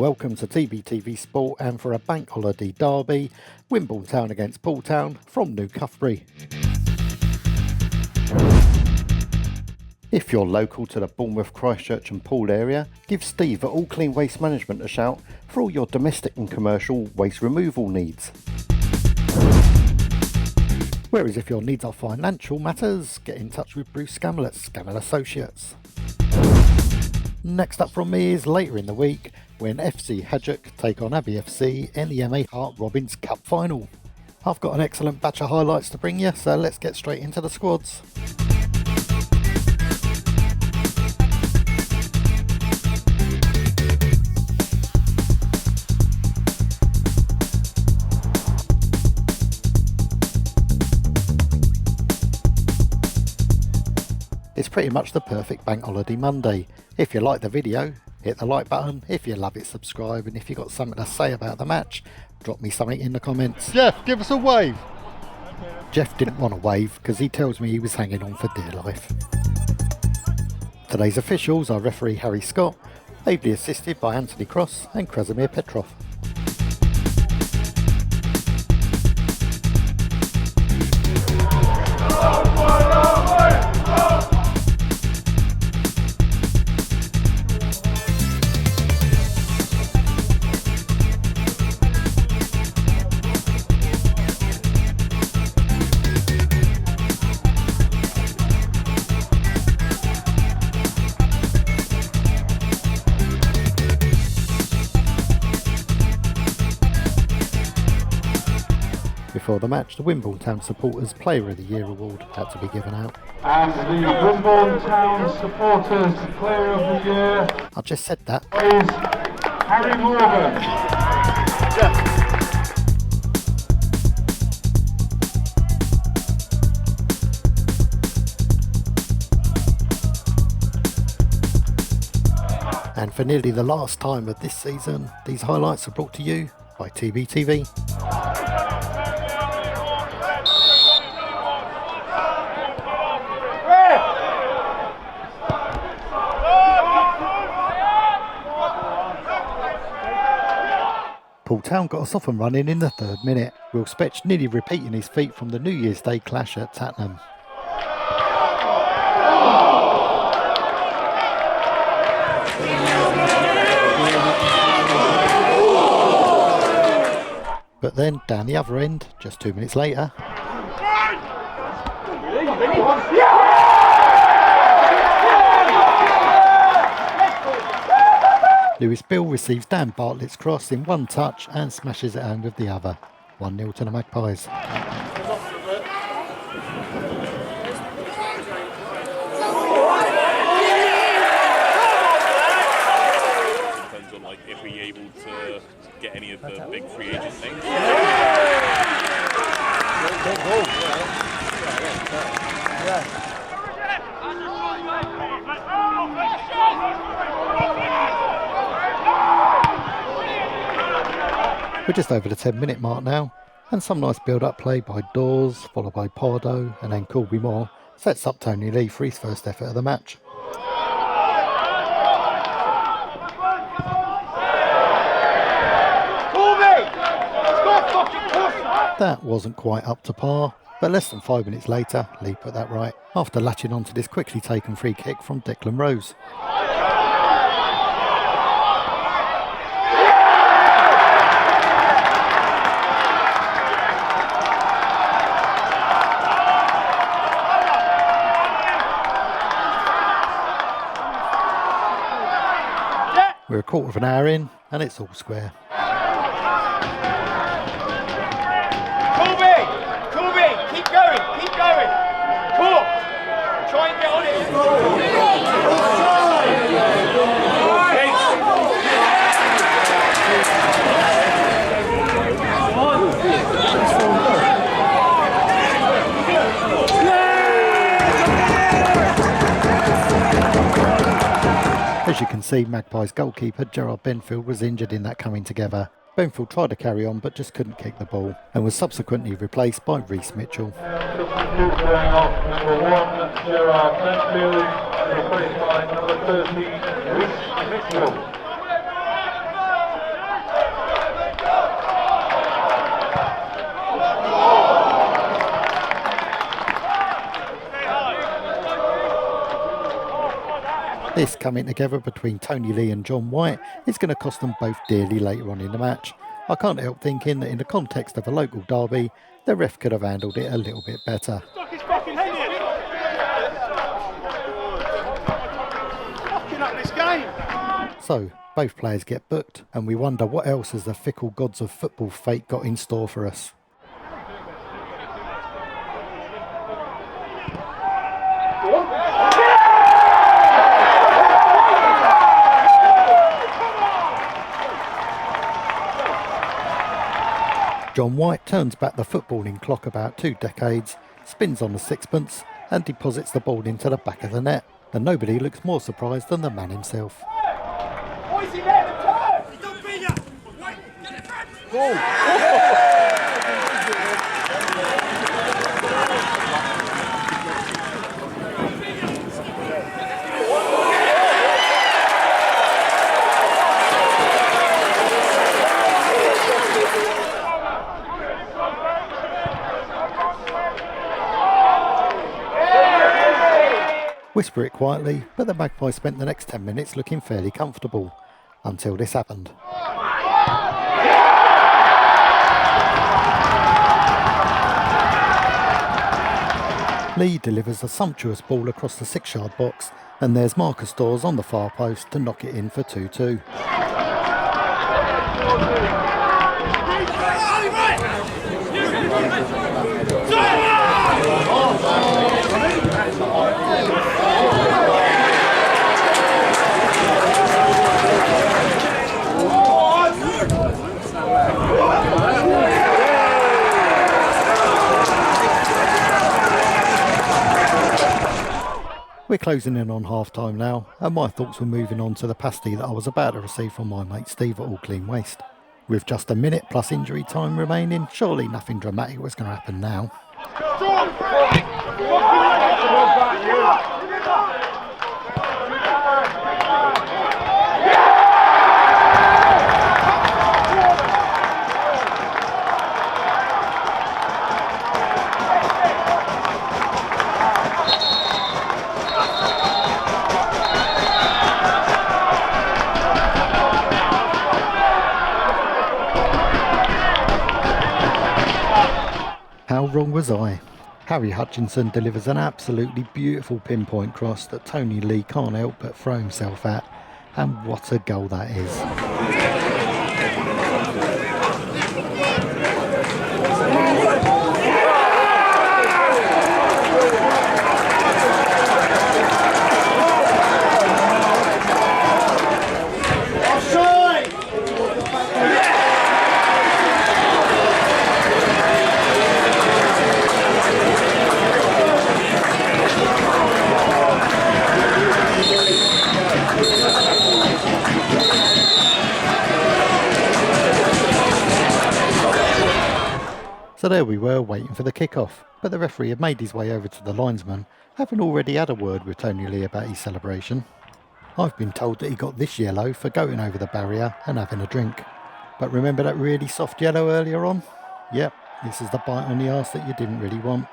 Welcome to TBTVSport and for a bank holiday derby, Wimborne Town against Poole Town from New Cuthbury. If you're local to the Bournemouth, Christchurch and Poole area, give Steve at All Clean Waste Management a shout for all your domestic and commercial waste removal needs. Whereas if your needs are financial matters, get in touch with Bruce Scammell at Scammell Associates. Next up from me is later in the week when FC Hadjock take on Abbey FC in the MA Hart Robbins Cup final. I've got an excellent batch of highlights to bring you, so let's get straight into the squads. It's pretty much the perfect bank holiday Monday. If you like the video, hit the like button. If you love it, subscribe. And if you've got something to say about the match, drop me something in the comments. Jeff, give us a wave. Jeff didn't want to wave because he tells me he was hanging on for dear life. Today's officials are referee Harry Scott, ably assisted by Anthony Cross and Krasimir Petrov. Before the match, the Wimborne Town Supporters Player of the Year award had to be given out. And the Wimborne Town Supporters Player of the Year, I just said that, is Harry Morgan. And for nearly the last time of this season, these highlights are brought to you by TBTV. Poole Town got us off and running in the third minute. Will Spetch nearly repeating his feat from the New Year's Day clash at Tattenham. But then, down the other end, just 2 minutes later, Lewis Bill receives Dan Bartlett's cross in one touch and smashes it home with the other. 1-0 to the Magpies. Depends on if we're able to get any of the big free agent things. We're just over the 10-minute mark now, and some nice build-up play by DAWS, followed by Pardo, and then Colby Moore sets up Tony Lee for his first effort of the match. That wasn't quite up to par, but less than 5 minutes later, Lee put that right, after latching onto this quickly taken free kick from Declan Rose. We're a quarter of an hour in, and it's all square. Colby, keep going. Cool. Try and get on it. As you can see, Magpies goalkeeper Gerard Benfield was injured in that coming together. Benfield tried to carry on but just couldn't kick the ball and was subsequently replaced by Reece Mitchell. Going off, number 1, Gerard Benfield, replaced by number 13, Reece Mitchell. This coming together between Tony Lee and John White is going to cost them both dearly later on in the match. I can't help thinking that in the context of a local derby, the ref could have handled it a little bit better. So, both players get booked, and we wonder what else has the fickle gods of football fate got in store for us. John White turns back the footballing clock about 2 decades, spins on the sixpence and deposits the ball into the back of the net, and nobody looks more surprised than the man himself. Whisper it quietly, but the Magpies spent the next 10 minutes looking fairly comfortable, until this happened. Lee delivers a sumptuous ball across the 6-yard box, and there's Marcus Dawes on the far post to knock it in for 2-2. We're closing in on half-time now, and my thoughts were moving on to the pasty that I was about to receive from my mate Steve at All Clean Waste. With just a minute plus injury time remaining, surely nothing dramatic was going to happen now. How wrong was I? Harry Hutchinson delivers an absolutely beautiful pinpoint cross that Tony Lee can't help but throw himself at, and what a goal that is. So there we were, waiting for the kick-off, but the referee had made his way over to the linesman, having already had a word with Tony Lee about his celebration. I've been told that he got this yellow for going over the barrier and having a drink. But remember that really soft yellow earlier on? Yep, this is the bite on the arse that you didn't really want.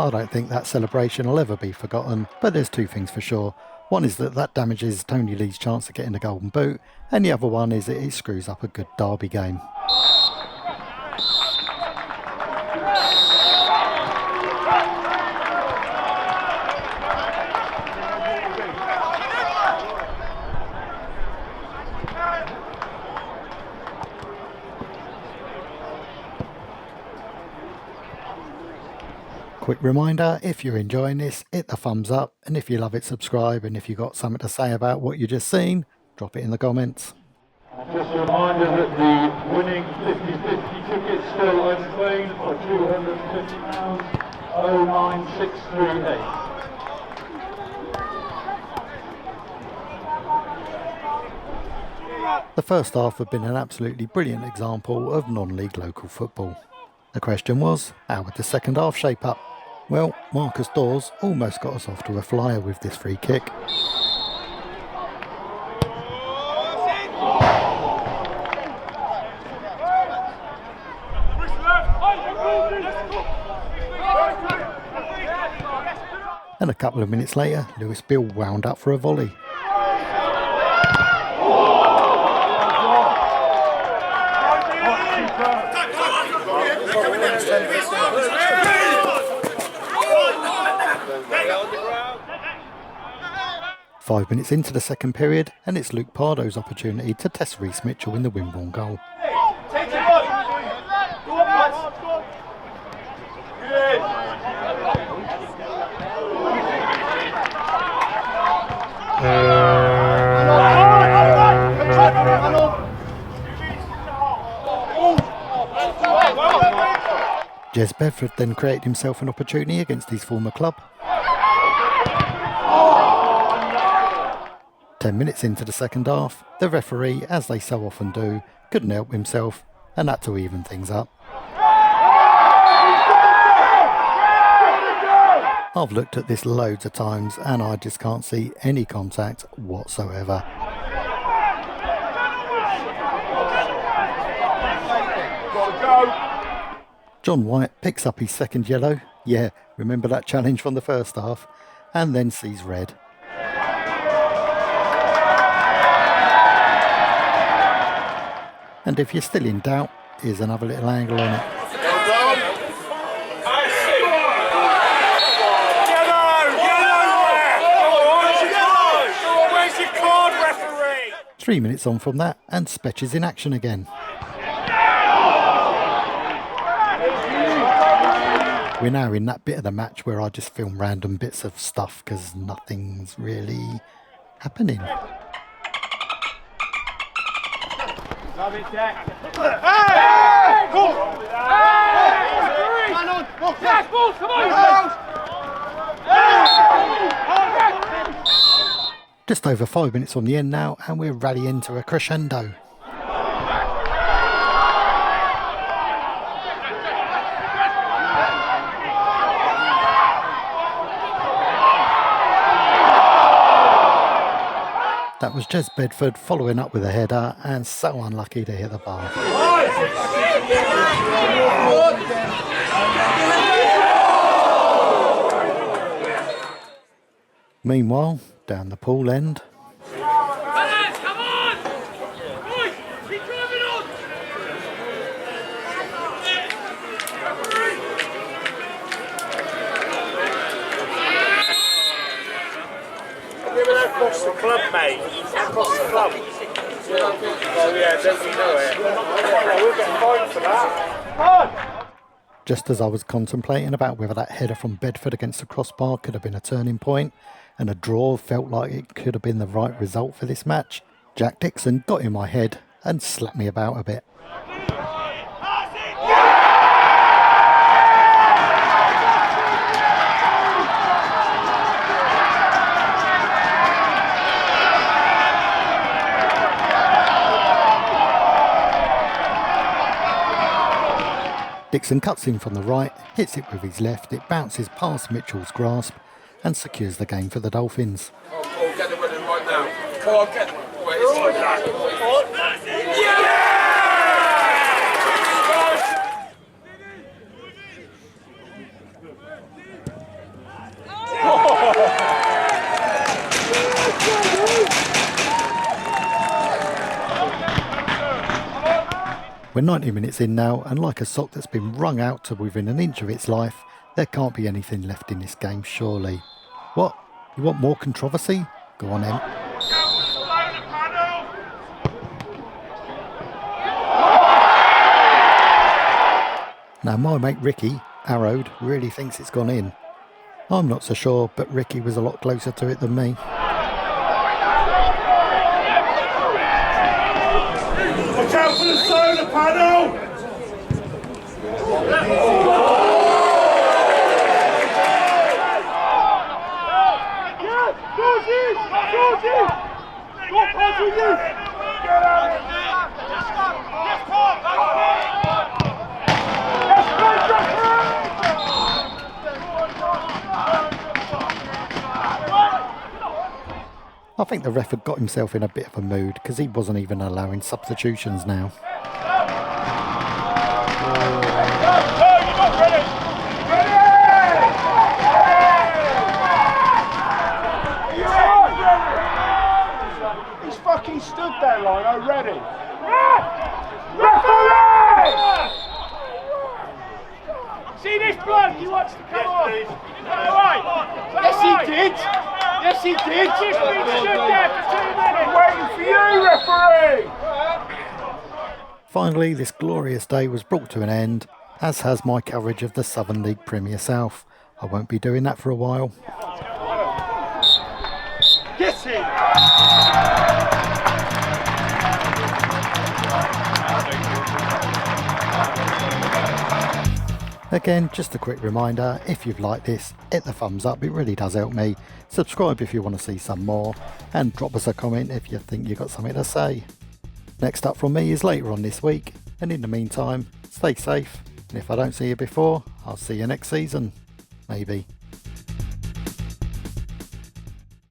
I don't think that celebration will ever be forgotten, but there's two things for sure. One is that damages Tony Lee's chance of getting the golden boot, and the other one is that it screws up a good derby game. Quick reminder, if you're enjoying this, hit the thumbs up, and if you love it, subscribe, and if you've got something to say about what you've just seen, drop it in the comments. Just a reminder that the winning 50-50 tickets still unclaimed for £250, 09638. The first half had been an absolutely brilliant example of non-league local football. The question was, how would the second half shape up? Well, Marcus Dawes almost got us off to a flyer with this free kick. And a couple of minutes later, Lewis Beale wound up for a volley. Five minutes into the second period, and it's Luke Pardo's opportunity to test Reece Mitchell in the Wimborne goal. Take it on. Go on, lads. Jez Bedford then created himself an opportunity against his former club. 10 minutes into the second half, the referee, as they so often do, couldn't help himself and had to even things up. I've looked at this loads of times and I just can't see any contact whatsoever. John White picks up his second yellow, yeah, remember that challenge from the first half, and then sees red. And if you're still in doubt, here's another little angle on it. 3 minutes on from that, and Spetch is in action again. We're now in that bit of the match where I just film random bits of stuff because nothing's really happening. Just over 5 minutes on the end now, and we're rallying to a crescendo. That was Jez Bedford following up with a header, and so unlucky to hit the bar. Meanwhile, down the Poole end, Across the club, mate. Across the club. Oh yeah, don't you know it? We'll get fined for that. just as I was contemplating about whether that header from Bedford against the crossbar could have been a turning point, and a draw felt like it could have been the right result for this match, Jack Dickson got in my head and slapped me about a bit. Dickson cuts in from the right, hits it with his left, it bounces past Mitchell's grasp and secures the game for the Dolphins. Oh, get the winning right now. Come on, get We're 90 minutes in now, and like a sock that's been wrung out to within an inch of its life, there can't be anything left in this game, surely. What? You want more controversy? Go on, Em. Now my mate Ricky, arrowed, really thinks it's gone in. I'm not so sure, but Ricky was a lot closer to it than me. Watch out for the solar panel! think the ref had got himself in a bit of a mood because he wasn't even allowing substitutions now. He's fucking stood there, Lino, ready. Referee! See this bloke, he wants to come on. Right. Yes, he did. Yes, he did. He's just been stood there for 2 minutes. Waiting for you, referee. Finally, this glorious day was brought to an end, as has my coverage of the Southern League Premier South. I won't be doing that for a while. Get him! Again, just a quick reminder, if you've liked this, hit the thumbs up, it really does help me. Subscribe if you want to see some more, and drop us a comment if you think you've got something to say. Next up from me is later on this week, and in the meantime, stay safe, and if I don't see you before, I'll see you next season. Maybe.